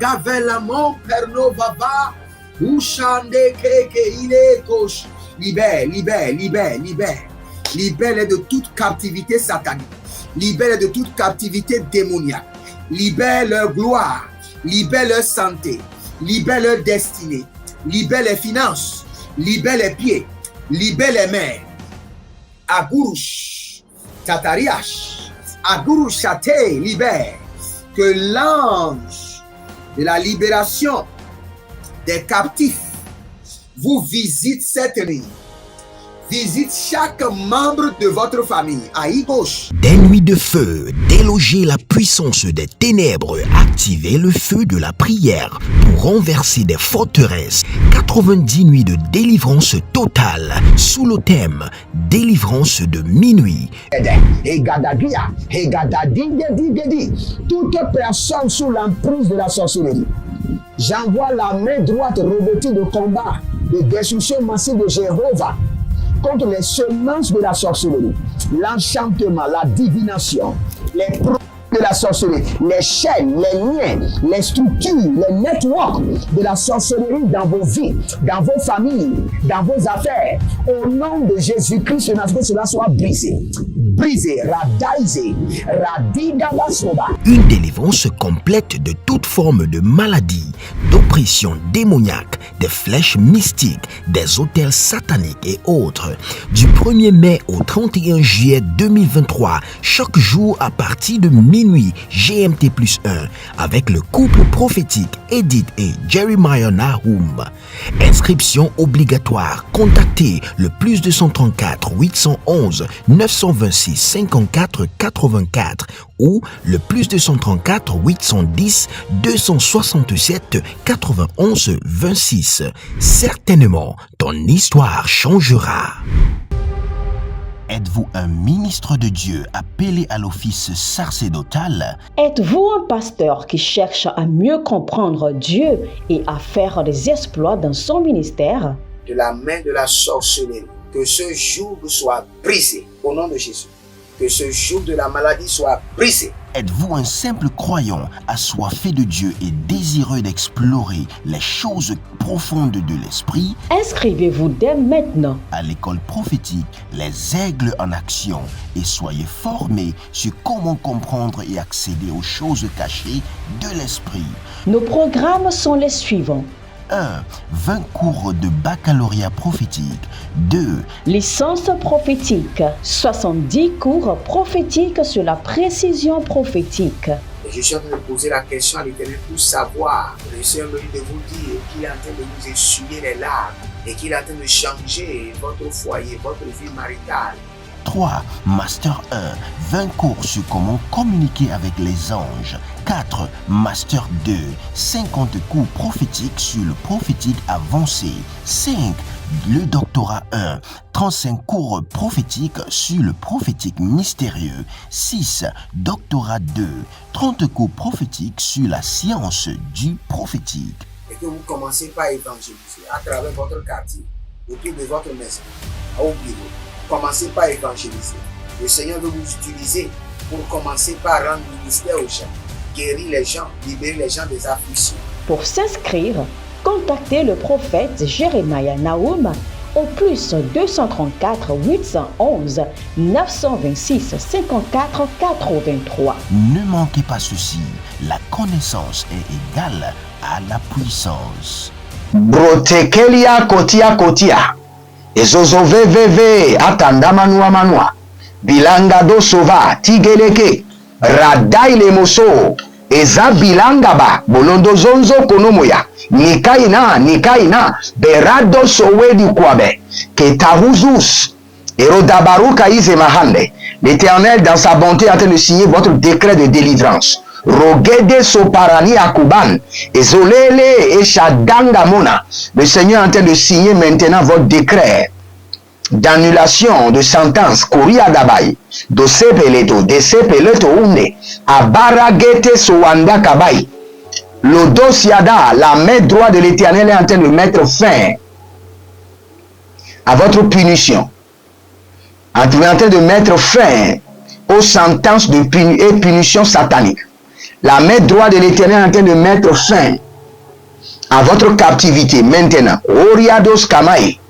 Agavelamon perno baba. Ushande keke ile kosh. Libère. Libère-les de toute captivité satanique. Libère-les de toute captivité démoniaque. Libère leur gloire. Libère leur santé. Libère leur destinée. Libère les finances. Libère les pieds. Libère les mains. Agurush. Tatariash. Agurush Chate. Libère. Que l'ange de la libération des captifs vous visite cette nuit. Visite chaque membre de votre famille. Aïe gauche. Des nuits de feu, déloger la puissance des ténèbres, activer le feu de la prière pour renverser des forteresses. 90 nuits de délivrance totale sous le thème délivrance de minuit. Toute personne sous l'emprise de la sorcellerie, j'envoie la main droite revêtue de combat, de destruction massive de Jéhovah contre les semences de la sorcellerie, l'enchantement, la divination, les produits de la sorcellerie, les chaînes, les liens, les structures, les networks de la sorcellerie dans vos vies, dans vos familles, dans vos affaires. Au nom de Jésus-Christ, que cela soit brisé. Brisé, radaisé, radidabasoba. Une délivrance complète de toute forme de maladie, d'oppression démoniaque, des flèches mystiques, des autels sataniques et autres. Du 1er mai au 31 juillet 2023, chaque jour à partir de minuit GMT+1, avec le couple prophétique Edith et Jeremiah Nahum. Inscription obligatoire. Contactez le +234 811 926 54 84 ou le +234 810 267 91 26. Certainement, ton histoire changera. Êtes-vous un ministre de Dieu appelé à l'office sacerdotal? Êtes-vous un pasteur qui cherche à mieux comprendre Dieu et à faire des exploits dans son ministère? De la main de la sorcellerie, que ce joug soit brisé au nom de Jésus. Que ce joug de la maladie soit brisé. Êtes-vous un simple croyant assoiffé de Dieu et désireux d'explorer les choses profondes de l'esprit? Inscrivez-vous dès maintenant À l'école prophétique Les Aigles en Action et soyez formés sur comment comprendre et accéder aux choses cachées de l'esprit. Nos programmes sont les suivants. 1. 20 cours de baccalauréat prophétique. 2. Licence prophétique. 70 cours prophétiques sur la précision prophétique. Je suis en train de poser la question à l'Éternel pour savoir. Le Seigneur me dit de vous dire qu'il est en train de vous essuyer les larmes et qu'il est en train de changer votre foyer, votre vie maritale. 3. Master 1. 20 cours sur comment communiquer avec les anges. 4. Master 2. 50 cours prophétiques sur le prophétique avancé. 5. Le doctorat 1. 35 cours prophétiques sur le prophétique mystérieux. 6. Doctorat 2. 30 cours prophétiques sur la science du prophétique. Et que vous commencez par évangéliser à travers votre quartier, autour de votre maison, au bureau. Commencez par évangéliser. Le Seigneur veut vous utiliser pour commencer par rendre ministère aux gens, guérir les gens, libérer les gens des afflictions. Pour s'inscrire, contactez le prophète Jeremiah Nahum au +234 811 926 54 83. Ne manquez pas ceci, la connaissance est égale à la puissance. Brotekelia kotia. Ezozoveveve atanda manua. Bilanga do sova tigeleke. Radai le moso. Eza bilanga ba. Bolondo zonzo konomoya. Nikaina. Berado sowe di kwabe. Ketahuzus. Erodabaruka ize mahande. L'Éternel dans sa bonté est en train de signer votre décret de délivrance. Rogede soparani akuban. Ezolele eshadanga mona. Le Seigneur est en train de signer maintenant votre décret d'annulation de sentence. Koria dabai. Dosepeleto. Desepeleto unde. Abaragete sowanda kabai. L'odosiada, la main droite de l'Éternel est en train de mettre fin à votre punition. En train de mettre fin aux sentences de punition satanique. La main droite de l'Éternel est en train de mettre fin à votre captivité maintenant. Oriados Kamae,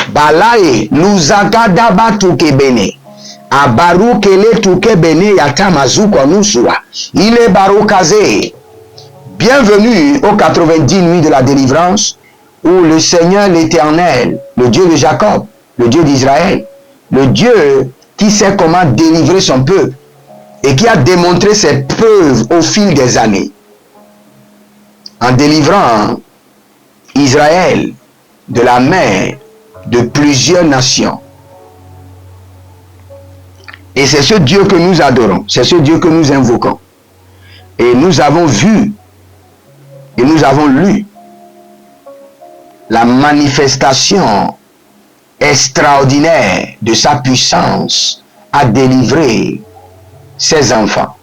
Balae, Luzakadaba Tukebene, Abaru Kele Tukebene Yatamazu Konusua, il est Barokaze. Bienvenue aux 90 nuits de la délivrance, où le Seigneur l'Éternel, le Dieu de Jacob, le Dieu d'Israël, le Dieu qui sait comment délivrer son peuple et qui a démontré ses preuves au fil des années, en délivrant Israël de la main de plusieurs nations. Et c'est ce Dieu que nous adorons, c'est ce Dieu que nous invoquons. Et nous avons vu et nous avons lu la manifestation extraordinaire de sa puissance à délivrer ses enfants.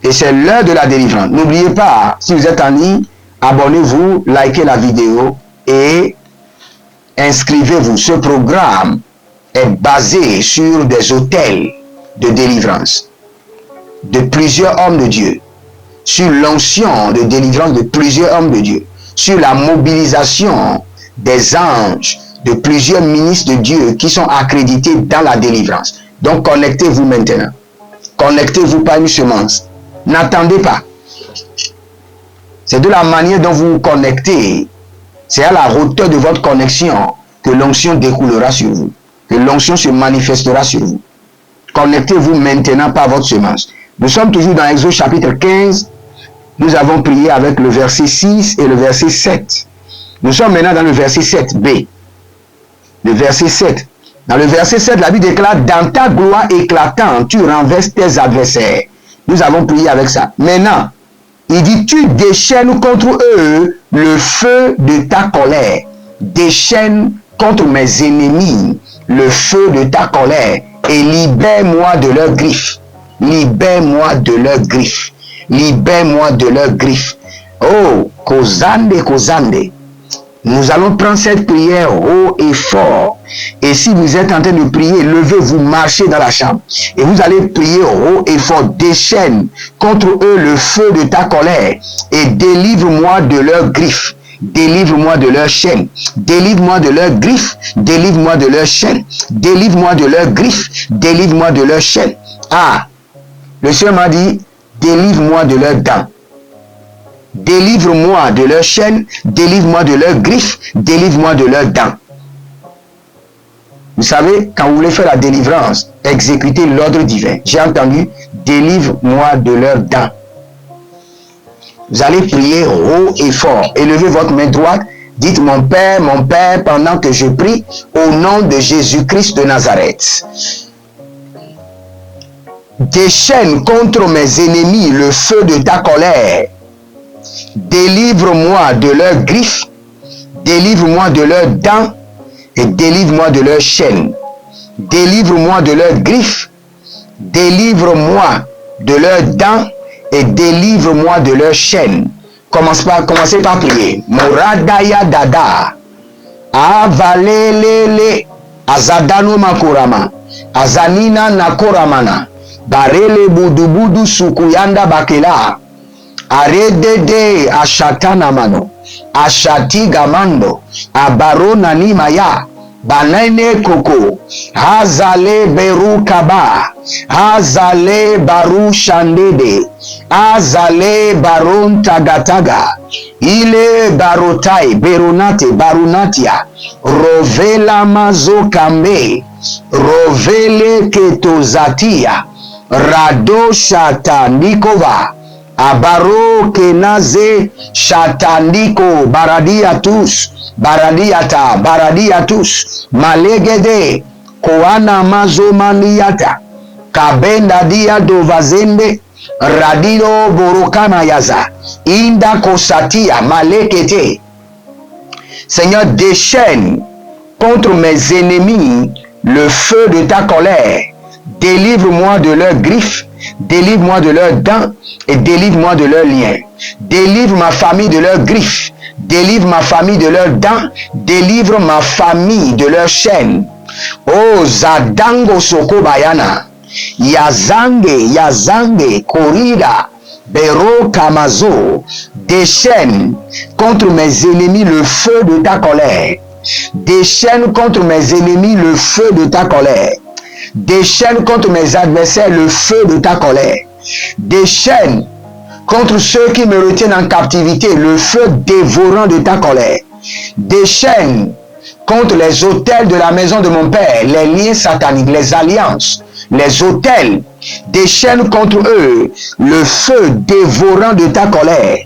Et c'est l'heure de la délivrance. N'oubliez pas, si vous êtes en ligne, abonnez-vous, likez la vidéo et inscrivez-vous. Ce programme est basé sur des autels de délivrance de plusieurs hommes de Dieu, sur l'onction de délivrance de plusieurs hommes de Dieu, sur la mobilisation des anges, de plusieurs ministres de Dieu qui sont accrédités dans la délivrance. Donc connectez-vous maintenant. Connectez-vous pas une semence. N'attendez pas. C'est de la manière dont vous vous connectez. C'est à la hauteur de votre connexion que l'onction découlera sur vous. Que l'onction se manifestera sur vous. Connectez-vous maintenant par votre semence. Nous sommes toujours dans Exode chapitre 15. Nous avons prié avec le verset 6 et le verset 7. Nous sommes maintenant dans le verset 7b. Le verset 7. Dans le verset 7, la Bible déclare: dans ta gloire éclatante, tu renverses tes adversaires. Nous avons prié avec ça. Maintenant, il dit: tu déchaînes contre eux le feu de ta colère. Déchaîne contre mes ennemis le feu de ta colère et libère-moi de leurs griffes. Libère-moi de leurs griffes. Libère-moi de leurs griffes. Oh, Kozande, Kozande. Nous allons prendre cette prière haut et fort. Et si vous êtes en train de prier, levez-vous, marchez dans la chambre. Et vous allez prier haut et fort. Déchaîne contre eux le feu de ta colère et délivre-moi de leurs griffes. Délivre-moi de leurs chaînes. Délivre-moi de leurs griffes. Délivre-moi de leurs chaînes. Délivre-moi de leurs griffes. Délivre-moi de leurs chaînes. Ah, le Seigneur m'a dit: délivre-moi de leurs dents. Délivre-moi de leurs chaînes, délivre-moi de leurs griffes, délivre-moi de leurs dents. Vous savez, quand vous voulez faire la délivrance, exécutez l'ordre divin. J'ai entendu: délivre-moi de leurs dents. Vous allez prier haut et fort. Élevez votre main droite. Dites: mon Père, pendant que je prie, au nom de Jésus-Christ de Nazareth. Déchaîne contre mes ennemis le feu de ta colère. Délivre-moi de leurs griffes, délivre-moi de leurs dents et délivre-moi de leurs chaînes. Délivre-moi de leurs griffes, délivre-moi de leurs dents et délivre-moi de leurs chaînes. Commencez par prier. Moradaya dada, avalelele, azadano makurama, azanina nakoramana, barele budubudu sukuyanda bakela. Aredede ashatana mano, ashati gamando, abarona ni maya, banane koko, hazale beru kaba, hazale baru shandede, hazale baron tagataga, ile barotai, berunate, barunatia, rovela mazo kambe, rovele ketozatia, rado shata nikova, abaro kenaze shatandiko baradiatus baradiatus malegede koana mazomaniata kabenda dia dovazende radio borokana yaza inda kosatia malekete. Seigneur, déchaîne contre mes ennemis le feu de ta colère. Délivre-moi de leurs griffes, délivre-moi de leurs dents et délivre-moi de leurs liens. Délivre ma famille de leurs griffes, délivre ma famille de leurs dents, délivre ma famille de leurs chaînes. Oh Zadango Soko Bayana, Yazange, korida, Bero Kamazo, déchaîne contre mes ennemis le feu de ta colère. Déchaîne contre mes ennemis le feu de ta colère. Déchaîne contre mes adversaires le feu de ta colère. Déchaîne contre ceux qui me retiennent en captivité le feu dévorant de ta colère. Déchaîne contre les autels de la maison de mon père, les liens sataniques, les alliances, les autels. Déchaîne contre eux le feu dévorant de ta colère.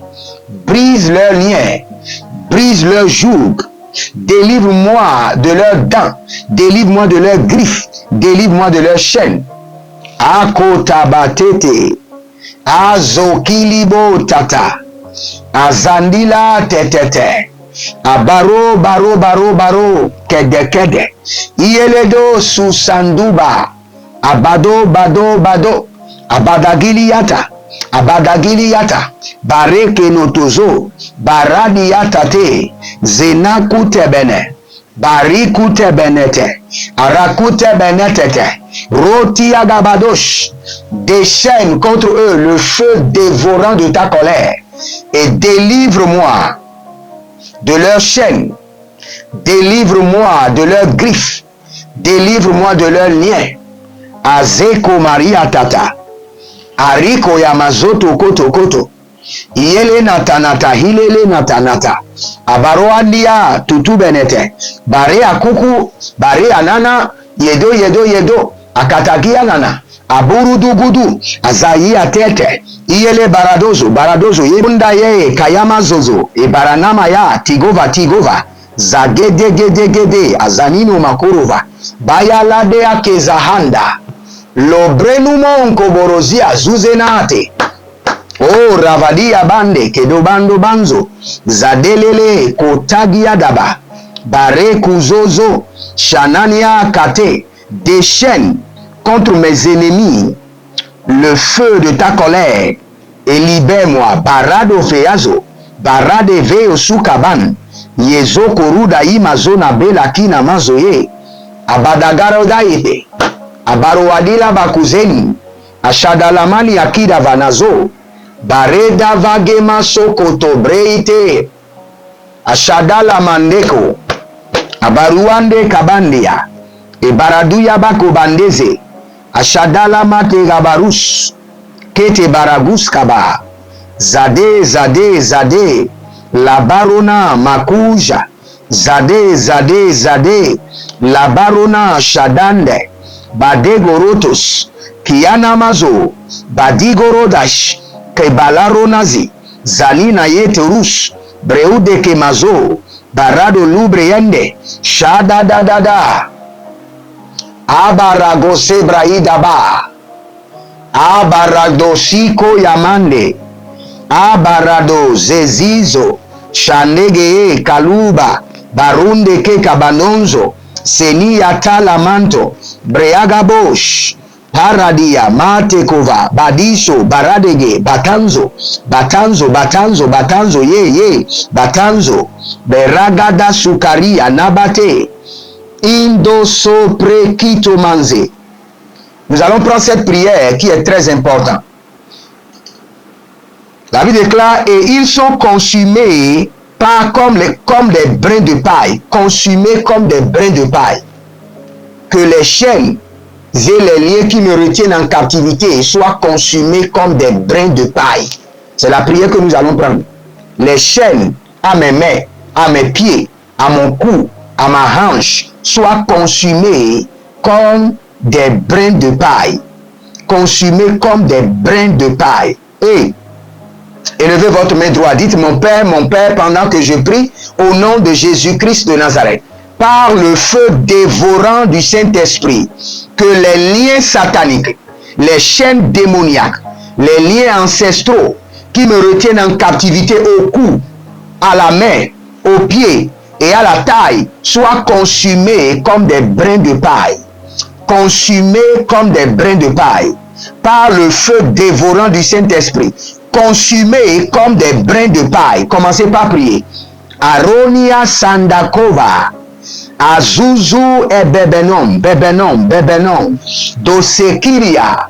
Brise leurs liens, brise leurs jougs. Délivre-moi de leurs dents, délivre-moi de leurs griffes, délivre-moi de leurs chaînes. Akotabatete, Azokilibo tata, Azandila tetete, Abaro baro baro baro, kede kede, Ieledo susanduba, Abado bado bado, Abadagiliata, Abadagiliata, Bareke notozo, Baradiatate, Zenakute bene, Barikute benete, Arakute benetete, Roti agabadosh, déchaîne contre eux le feu dévorant de ta colère et délivre-moi de leurs chaînes, délivre-moi de leurs griffes, délivre-moi de leurs liens. Azeko Maria Tata, Ariko Yamazoto Koto Koto, Yele Natanata, Hilele Natanata, Abaroandia, Tutu Benete, Bare Akuku, Bare Anana, Yedo Yedo Yedo, Akatagia Nana, Aburudu Gudu, Azayi Atete, Yele Baradozo, Baradozo, Yebunda Ye, Kayama Zozo, E Baranama Ya, Tigova Tigova, Zagede Gede Gede, Azanino Makurova, Bayalade Akezahanda, Lobrenumo Nkoborozia Zuzenate, O Ravadia Bande, Kedobando Banzo, Zadelele, Kotagia Daba, Bare Kuzozo, Shanania Kate, déchaîne contre mes ennemis le feu de ta colère et libère-moi. Barado Feazo, Barade Veo Sukaban, Yezo Koruda Imazona Belakina Mazoye, Abadagaro Daite, Abaroadila Bakuzeni, Ashadalamani Akida Vanazo, Bareda Vagema Sokoto Breite, Ashadala Mandeko, Abaruande Kabandia, E Baraduya Bako Bandeze, Ashadala Mate Gabarus, Kete Baragus Kaba, Zade Zade Zade, La Barona Makuja, Zade Zade Zade, La Barona Shadande, Badegorotos, Kiana Mazo, Badigorodash, Kebalaronazi, Zalina Yeterus, Breude Kemazo, Barado Lubreyende, Shada da da da, Abaragose Braidaba, Abaradosiko Yamande, Abarado Zezizo, Shanege Kaluba, Barunde Ke Kabanonzo, Seni Atalamanto, Breagabosh, Paradia, Matekova, Badiso, Baradege, Batanzo, Batanzo, Batanzo, Batanzo, ye, Batanzo, Beragada Sukaria, Nabate, Indoso Prekito Manze. Nous allons prendre cette prière qui est très importante. La Bible déclare, et ils sont consumés pas comme des brins de paille, consumés comme des brins de paille. Que les chaînes et les liens qui me retiennent en captivité soient consumés comme des brins de paille. C'est la prière que nous allons prendre. Les chaînes à mes mains, à mes pieds, à mon cou, à ma hanche, soient consumées comme des brins de paille. Consumés comme des brins de paille. Et élevez votre main droite. Dites, mon Père, pendant que je prie, au nom de Jésus-Christ de Nazareth, par le feu dévorant du Saint-Esprit, que les liens sataniques, les chaînes démoniaques, les liens ancestraux qui me retiennent en captivité au cou, à la main, aux pieds et à la taille, soient consumés comme des brins de paille. Consumés comme des brins de paille. Par le feu dévorant du Saint-Esprit, consumés comme des brins de paille. Commencez par prier. Aronia Sandakova, Azuzu et Bebenom, Dosekiria,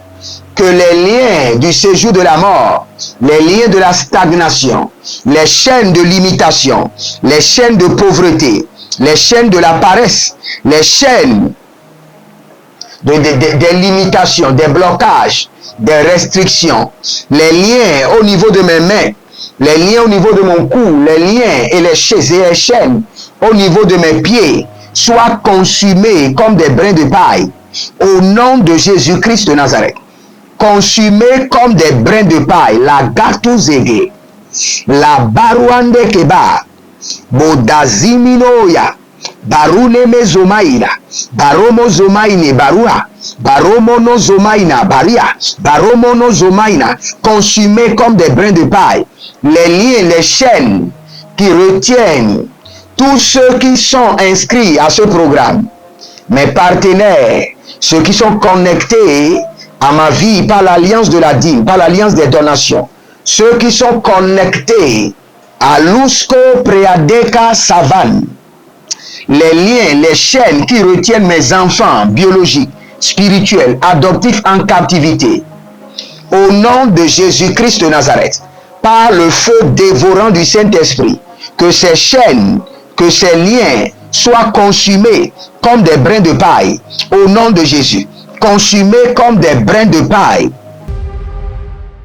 que les liens du séjour de la mort, les liens de la stagnation, les chaînes de limitation, les chaînes de pauvreté, les chaînes de la paresse, les chaînes des limitations, des blocages, des restrictions, les liens au niveau de mes mains, les liens au niveau de mon cou, les liens et les chaînes au niveau de mes pieds, soient consumés comme des brins de paille au nom de Jésus-Christ de Nazareth. Consumés comme des brins de paille, la gatuzege, la baruande keba, bodaziminoya, barune mezomaina, baromo zomaine barua, baromono zomaina baria, baromono zomaina, consumés comme des brins de paille, les liens, les chaînes qui retiennent tous ceux qui sont inscrits à ce programme, mes partenaires, ceux qui sont connectés à ma vie par l'alliance de la dîme, par l'alliance des donations, ceux qui sont connectés à Lusco Preadeka Savane, les liens, les chaînes qui retiennent mes enfants biologiques, spirituels, adoptifs en captivité, au nom de Jésus-Christ de Nazareth, par le feu dévorant du Saint-Esprit, que ces chaînes, que ces liens soient consumés comme des brins de paille, au nom de Jésus. Consumés comme des brins de paille.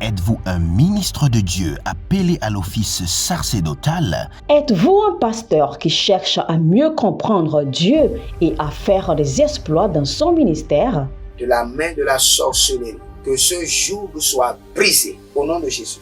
Êtes-vous un ministre de Dieu appelé à l'office sacerdotal? Êtes-vous un pasteur qui cherche à mieux comprendre Dieu et à faire des exploits dans son ministère? De la main de la sorcellerie, que ce joug soit brisé au nom de Jésus.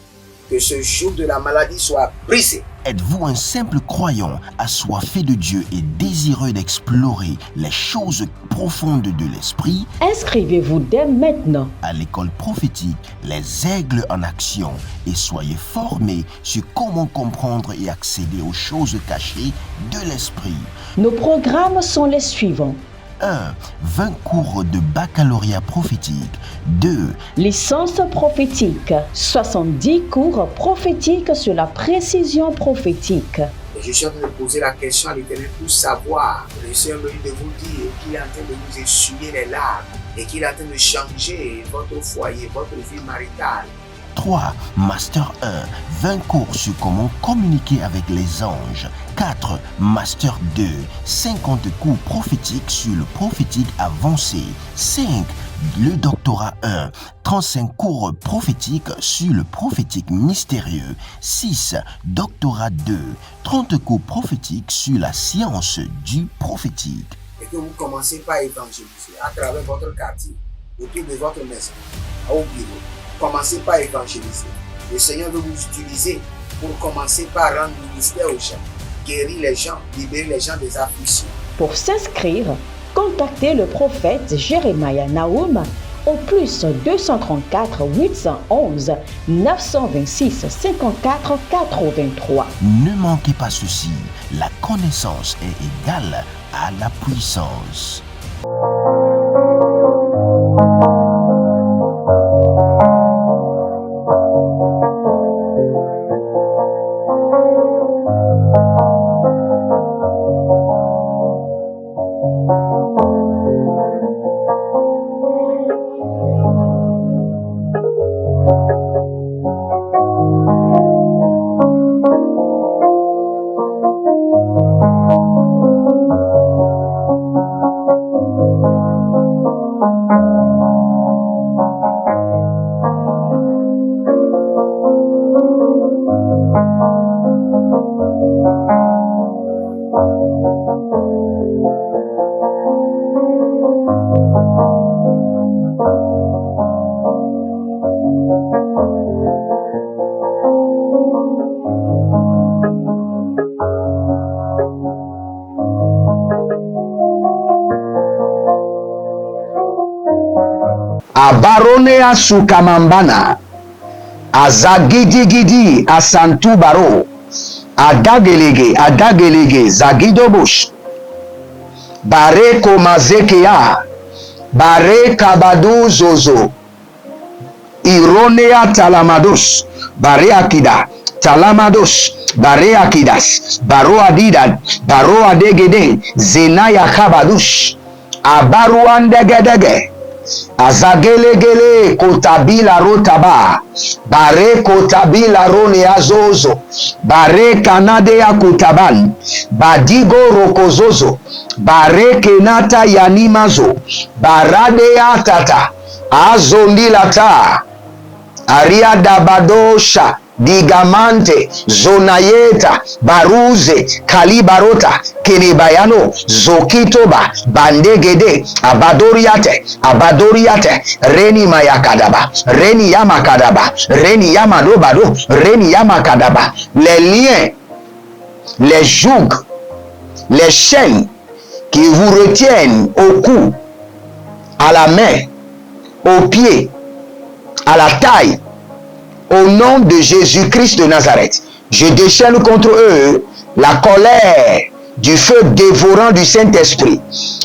Que ce joug de la maladie soit brisé. Êtes-vous un simple croyant assoiffé de Dieu et désireux d'explorer les choses profondes de l'esprit? Inscrivez-vous dès maintenant À l'école prophétique Les Aigles en Action et soyez formés sur comment comprendre et accéder aux choses cachées de l'esprit. Nos programmes sont les suivants. 1. 20 cours de baccalauréat prophétique. 2. Licence prophétique. 70 cours prophétiques sur la précision prophétique. Et je suis en train de poser la question à l'Éternel pour savoir. Le Seigneur me dit de vous dire qu'il est en train de vous essuyer les larmes et qu'il est en train de changer votre foyer, votre vie maritale. 3. Master 1. 20 cours sur comment communiquer avec les anges. 4. Master 2. 50 cours prophétiques sur le prophétique avancé. 5. Le doctorat 1. 35 cours prophétiques sur le prophétique mystérieux. 6. Doctorat 2. 30 cours prophétiques sur la science du prophétique. Et que vous commencez par évangéliser à travers votre quartier, autour de votre maison, au bureau. Commencez par évangéliser. Le Seigneur veut vous utiliser pour commencer par rendre ministère aux gens, guérir les gens, libérer les gens des afflictions. Pour s'inscrire, contactez le prophète Jérémia Naoum au plus 234 811 926 54 83. Ne manquez pas ceci, la connaissance est égale à la puissance. Abaronea sukamambana, azagidi asantu baro, adagelege zagidobush, bare komazekea, bare kabadu zozo, ironea talamados, bare akida, talamados, bare akidas, baro adidan, baro adegede, zenaya kabadush, abaruandegedege, Azagelegele kotabila rotaba. Bare kotabila rone azozo. Bare kanade ya kutaban. Badigo rokozozo. Bare kenata yanimazo. Barade ya tata. Azondilata. Aria dabadosha. Digamante, Zonayeta, Baruze, Kalibarota, Kenibayano, Zokitoba, Bandegede, Abadoriate, Reni Mayakadaba, Reni Yamakadaba, Reni Yamadobado, Reni Yamakadaba. Les liens, les jougs, les chaînes qui vous retiennent au cou, à la main, aux pieds, à la taille, au nom de Jésus-Christ de Nazareth, je déchaîne contre eux la colère du feu dévorant du Saint-Esprit.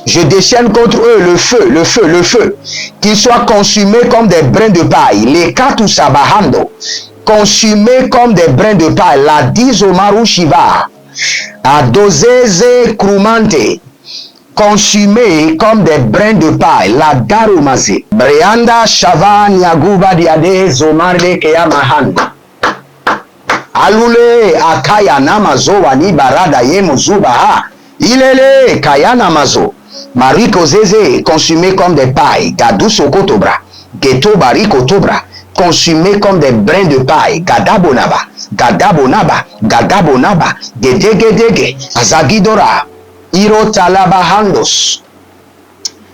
Je déchaîne contre eux le feu, qu'ils soient consumés comme des brins de paille. Les katu sabahando, consumés comme des brins de paille. La dizomaru shiva, adozeze krumante, consumés comme des brins de paille. La darumase. Brianda shavan yaguba diade zomarde keyamahan. Alule akaya namazo wani barada yemu zubaha. Ilele kayana mazo. Mariko zeze consumés comme des pailles. Gadou sokotobra. Geto bariko tobra. Consumés comme des brins de paille. Gadabonaba. Gedegedege. Azagidora. Iro talabahandos.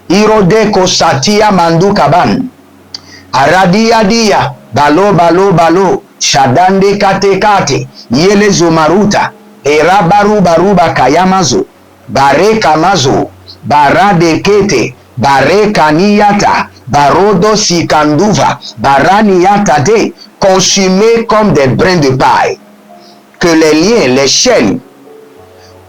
Iro deko satia mandukaban. Aradia dia. Balo. Shadande kate. Yele zumaruta. Erabaruba kayamazo. Bare kamazo. Barade kete. Bare kaniyata. Barodo sikanduva. Baraniyata de. Consumés comme des brins de paille. Que les liens, les chaînes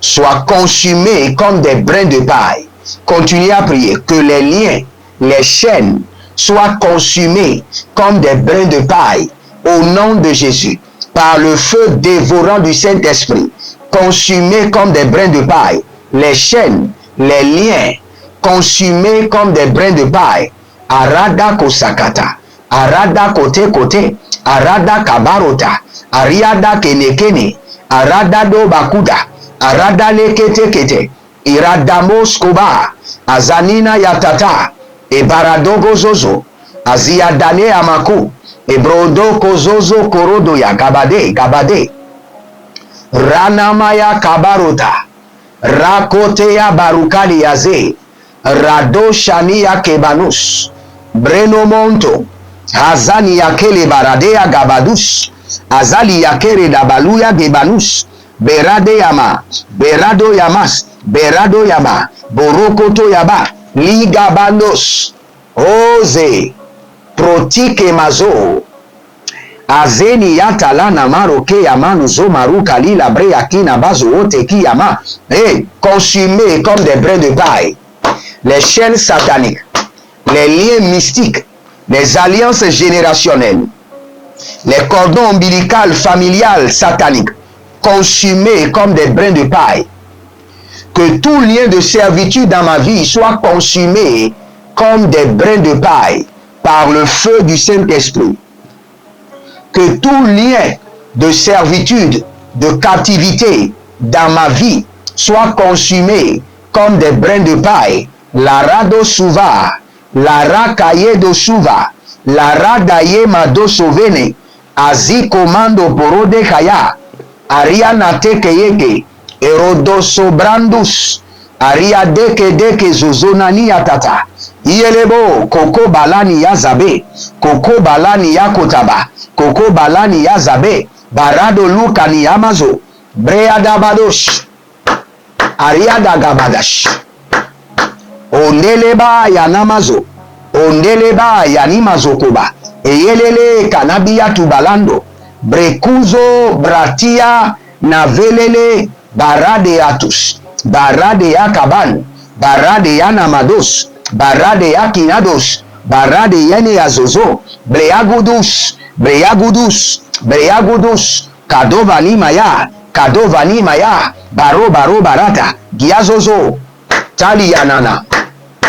soient consumés comme des brins de paille. Continuez à prier. Que les liens, les chaînes soient consumés comme des brins de paille. Au nom de Jésus. Par le feu dévorant du Saint-Esprit. Consumés comme des brins de paille. Les chaînes, les liens, consumés comme des brins de paille. Arada kosakata. Arada kote. Arada kabarota. Ariada kenekene. Arada do bakuda. Arada lekete. Iradamos koba. Azanina yatata. Ebaradogo zozo. Aziadane amaku. Ebrodo kozozo korodo ya gabade. Ranamaya kabarota. Rakote ya barukali yaze. Rado shani ya kebanus. Breno monto. Hazani ya kele barade ya gabadus. Azali ya kere dabalu ya gebanus. Berade yama. Berado yamas. Berado yama. Borokoto yaba. Ligabandos. Oze. Protike mazo. Azeni yatala na maroke yamanu zo maruka lila bre akina bazo ote ki yama. Consumés comme des brins de paille. Les chaînes sataniques, les liens mystiques, les alliances générationnelles, les cordons ombilicaux familiales sataniques, consumés comme des brins de paille. Que tout lien de servitude dans ma vie soit consumé comme des brins de paille par le feu du Saint-Esprit. Que tout lien de servitude, de captivité dans ma vie soit consumé comme des brins de paille. La rado suva, la rakaye do suva, la radaye mado sovene, azi komando porode kaya, ariana teke yeke, erodo sobrandus, aria deke zozonani atata, yelebo koko balani ya zabe, koko balani ya kotaba, koko balani ya zabe, barado lukani amazo, breada badosh, ariada gabadash. Ondeleba ya namazo, ondeleba ya nimazo koba, eyelele kanabia tubalando, brekuzo bratia na velele barade atus, barade ya kaban, barade ya namados, barade ya kinados, barade yene ya zozo, breagudus, kadovani maya, baro barata, giazozo, tali yanana.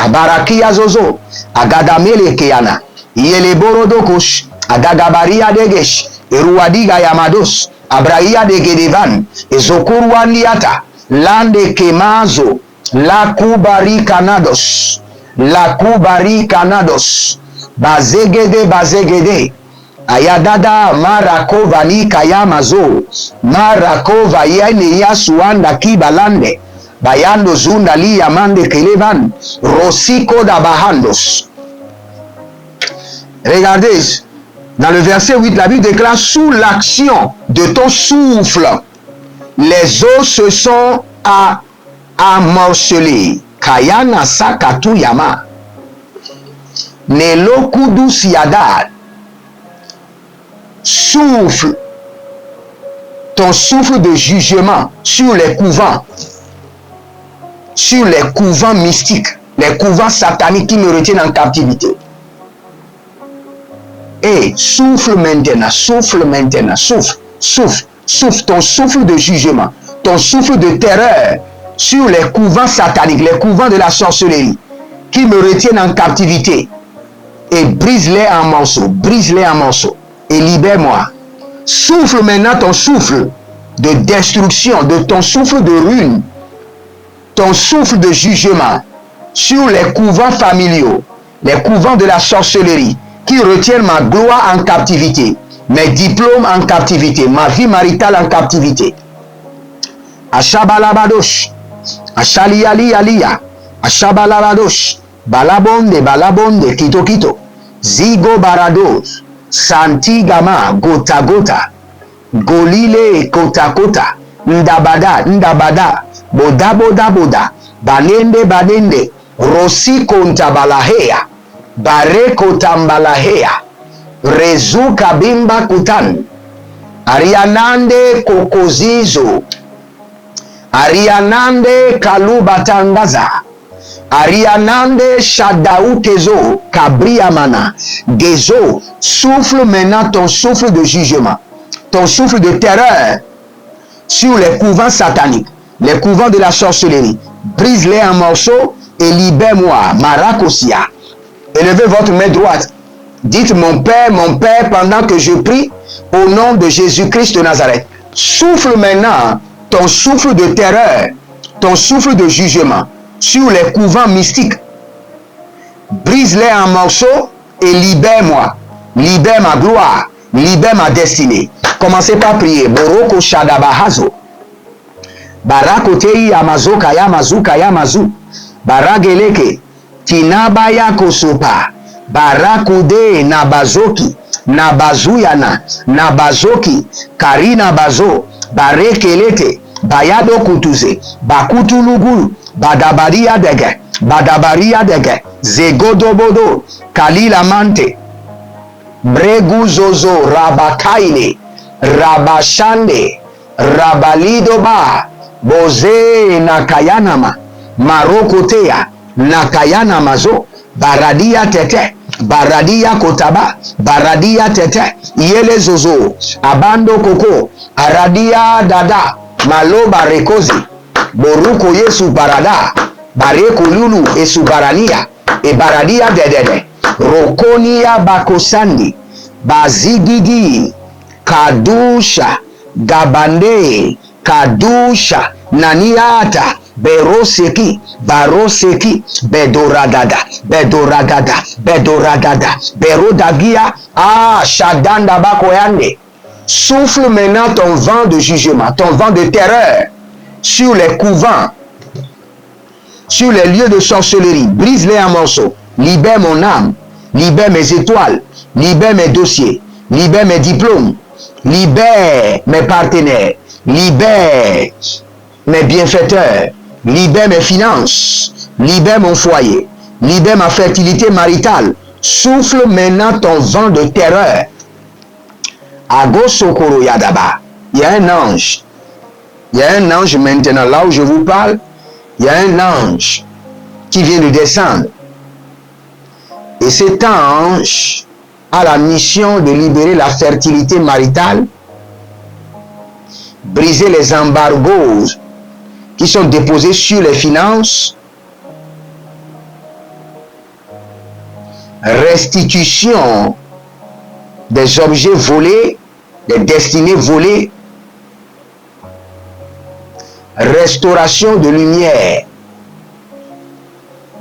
abarakia zozo, agadamele keana, yeleborodokosh, agagabaria degesh, eruadiga yamados, abraia de gedevan, ezokurwandiata, lande kemazo, la kubari kanados, bazegede, ayadada marakova ni kayamazo, marakova yene yasuanda kibalande, bayando zunda li yamande kelevan, rosiko da bahandos. Regardez, dans le verset 8, la Bible déclare, sous l'action de ton souffle, les eaux se sont amorcelées. Kayana sakatu yama. Nelokudu siadad. Souffle. Ton souffle de jugement sur les couvents. Sur les couvents mystiques. Les couvents sataniques qui me retiennent en captivité. Et souffle maintenant, souffle, ton souffle de jugement, ton souffle de terreur sur les couvents sataniques, les couvents de la sorcellerie qui me retiennent en captivité, et brise-les en morceaux, et libère-moi. Souffle maintenant ton souffle de destruction, de ton souffle de ruine, ton souffle de jugement sur les couvents familiaux, les couvents de la sorcellerie, qui retiennent ma gloire en captivité, mes diplômes en captivité, ma vie maritale en captivité. Ashabalabadosh, Ashalialialia, Ashabalabadosh, Balabonde, Kito, Zigo Barados, Santigama, Gota, Golile, Kota, Ndabada, Boda, Banende, Rosi Kontabalahea, Bareko tambalahea, rezu kabimba kutan, arianande kokozizo, arianande kalubatangaza, arianande shadautezo, kabriamana, gezo. Souffle maintenant ton souffle de jugement, ton souffle de terreur sur les couvents sataniques, les couvents de la sorcellerie. Brise-les en morceaux et libère-moi, Marakosia. Élevez votre main droite. Dites mon Père, pendant que je prie au nom de Jésus-Christ de Nazareth. Souffle maintenant ton souffle de terreur, ton souffle de jugement sur les couvents mystiques. Brise-les en morceaux et libère-moi. Libère ma gloire, libère ma destinée. Commencez par prier. Boroko Shadabahazo. Barakotei Yamazo Kayamazu. Barageleke. Tinabaya kosopa, barakude nabazoki, nabazuyana, nabazoki, karina bazo, barekelete, bayado kutuze, bakutulugulu, badabaria dege, zegodobodo, kalilamante, breguzozo, rabakaine, rabashande, rabalidoba, boze nakayanama, marokotea, nakayana mazo, baradia tete, baradia kotaba, baradia tete, yele zozo, abando koko, aradia dada, malo barekozi, boruko yesu barada, bareko lulu esu barania, e baradia dedede, rokonia bakosandi, bazigigi, kadusha, gabande, kadusha, naniata, beroseki, baroseki, bedoragada, berodagia, shadanda bakoyande. Souffle maintenant ton vent de jugement, ton vent de terreur sur les couvents, sur les lieux de sorcellerie. Brise-les en morceaux. Libère mon âme, libère mes étoiles, libère mes dossiers, libère mes diplômes, libère mes partenaires, libère mes bienfaiteurs, libère mes finances, libère mon foyer, libère ma fertilité maritale. Souffle maintenant ton vent de terreur. Agosokoro Yadaba. Il y a un ange. Il y a un ange maintenant, là où je vous parle. Il y a un ange qui vient de descendre. Et cet ange a la mission de libérer la fertilité maritale, briser les embargos qui sont déposés sur les finances, restitution des objets volés, des destinées volées, restauration de lumière.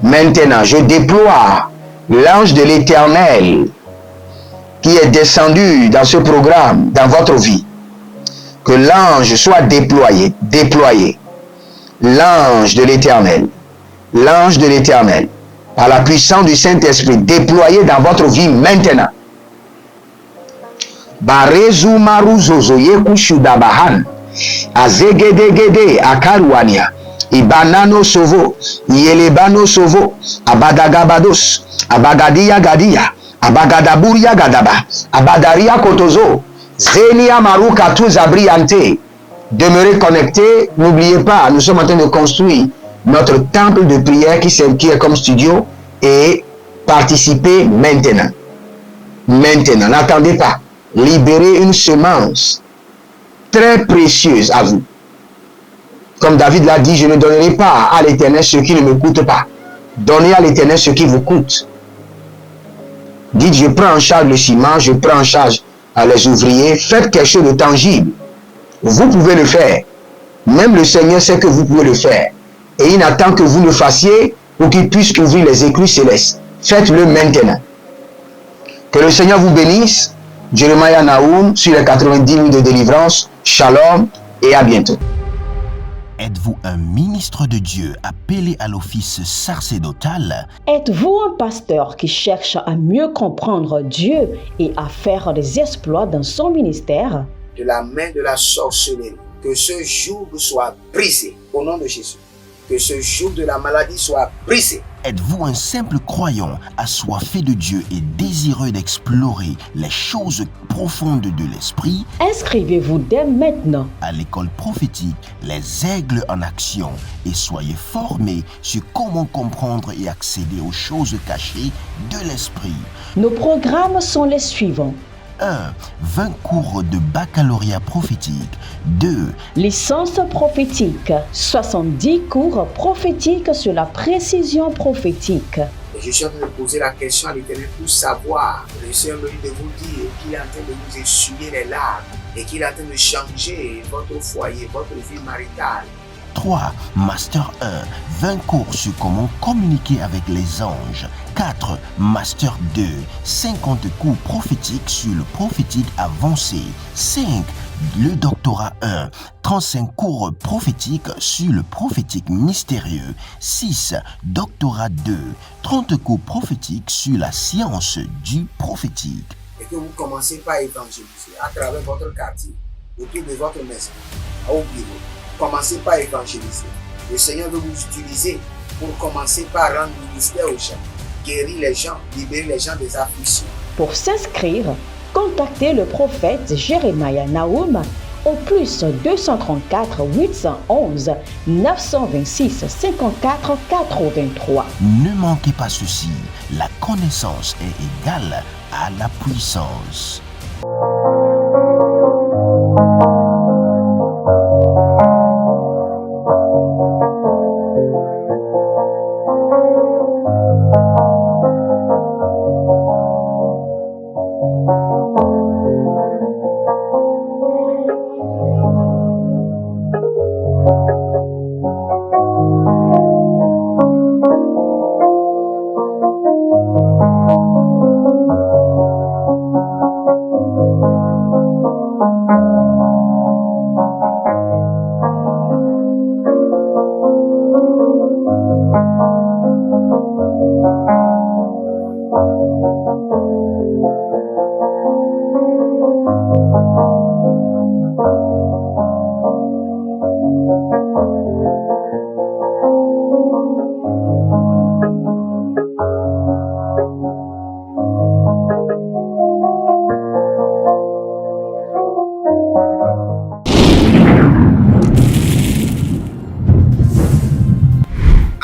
Maintenant, je déploie l'ange de l'Éternel qui est descendu dans ce programme, dans votre vie. Que l'ange soit déployé. L'ange de l'Éternel, par la puissance du Saint-Esprit, déployé dans votre vie maintenant. Barezu maruzozo yekushudabahan, azegedegede akaruania, ibanano sovo, yelebano sovo, abadagabados, abagadia gadia, abagadaburia gadaba, abadaria kotozo, zenia maruka tuzabriante. Demeurez connectés, n'oubliez pas, nous sommes en train de construire notre temple de prière qui est comme studio, et participez maintenant. Maintenant, n'attendez pas. Libérez une semence très précieuse à vous. Comme David l'a dit, je ne donnerai pas à l'Éternel ce qui ne me coûte pas. Donnez à l'Éternel ce qui vous coûte. Dites, je prends en charge le ciment, je prends en charge les ouvriers. Faites quelque chose de tangible. Vous pouvez le faire. Même le Seigneur sait que vous pouvez le faire. Et il n'attend que vous le fassiez pour qu'il puisse ouvrir les écluses célestes. Faites-le maintenant. Que le Seigneur vous bénisse. Jeremiah Nahum sur les 90 minutes de délivrance. Shalom et à bientôt. Êtes-vous un ministre de Dieu appelé à l'office sacerdotal? Êtes-vous un pasteur qui cherche à mieux comprendre Dieu et à faire des exploits dans son ministère? De la main de la sorcellerie, que ce joug soit brisé au nom de Jésus. Que ce joug de la maladie soit brisé. Êtes-vous un simple croyant assoiffé de Dieu et désireux d'explorer les choses profondes de l'esprit? Inscrivez-vous dès maintenant À l'école prophétique Les Aigles en Action et soyez formés sur comment comprendre et accéder aux choses cachées de l'esprit. Nos programmes sont les suivants. 1. 20 cours de baccalauréat prophétique. 2. Licence prophétique. 70 cours prophétiques sur la précision prophétique. Et je suis en train de poser la question à l'Éternel pour savoir. Le Seigneur me dit de vous dire qu'il est en train de vous essuyer les larmes et qu'il est en train de changer votre foyer, votre vie maritale. 3. Master 1. 20 cours sur comment communiquer avec les anges. 4. Master 2. 50 cours prophétiques sur le prophétique avancé. 5. Le doctorat 1. 35 cours prophétiques sur le prophétique mystérieux. 6. Doctorat 2. 30 cours prophétiques sur la science du prophétique. Et que vous commencez par évangéliser à travers votre quartier, autour de votre maison, au bureau. Commencez par évangéliser. Le Seigneur veut vous utiliser pour commencer par rendre ministère aux gens, guérir les gens, libérer les gens des afflictions. Pour s'inscrire, contactez le prophète Jeremiah Nahum au plus 234 811 926 54 83. Ne manquez pas ceci, la connaissance est égale à la puissance.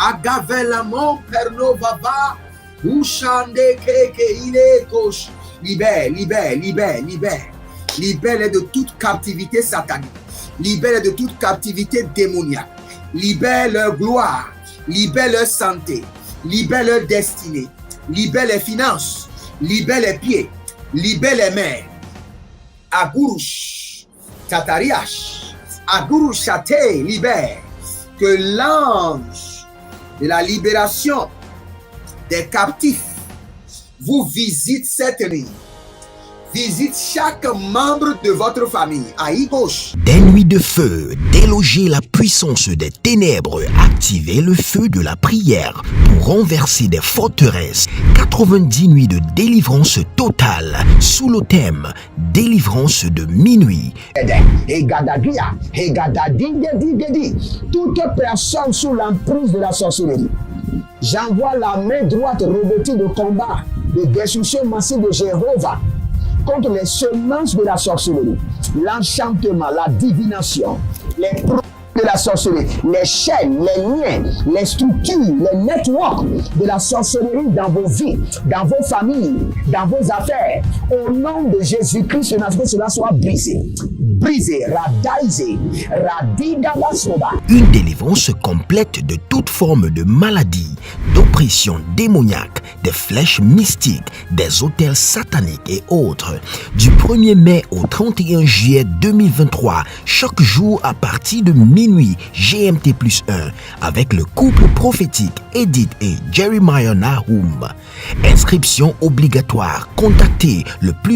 Agavelamon perno baba, ushande keke ile kosh. Libère, libère, libère, libère. Libère-les de toute captivité satanique. Libère-les de toute captivité démoniaque. Libère leur gloire. Libère leur santé. Libère leur destinée. libère les finances, libère les pieds, libère les mains. Agurush, Tatariash, Agurush Chate, libère. Que l'ange de la libération des captifs vous visite cette nuit. Visite chaque membre de votre famille. Aïe gauche. Des nuits de feu, déloger la puissance des ténèbres, activer le feu de la prière pour renverser des forteresses. 90 nuits de délivrance totale sous le thème délivrance de minuit. Toute personne sous l'emprise de la sorcellerie, j'envoie la main droite revêtue de combat, de destruction massive de Jéhovah contre les semences de la sorcellerie, l'enchantement, la divination, les produits de la sorcellerie, les chaînes, les liens, les structures, les networks de la sorcellerie dans vos vies, dans vos familles, dans vos affaires. Au nom de Jésus-Christ, que cela soit brisé. Brisé, radaisé, radidabasoba. Une délivrance complète de toute forme de maladie, d'oppression démoniaque, des flèches mystiques, des autels sataniques et autres. Du 1er mai au 31 juillet 2023, chaque jour à partir de minuit GMT+1, avec le couple prophétique Edith et Jeremiah Nahum. Inscription obligatoire. Contactez le plus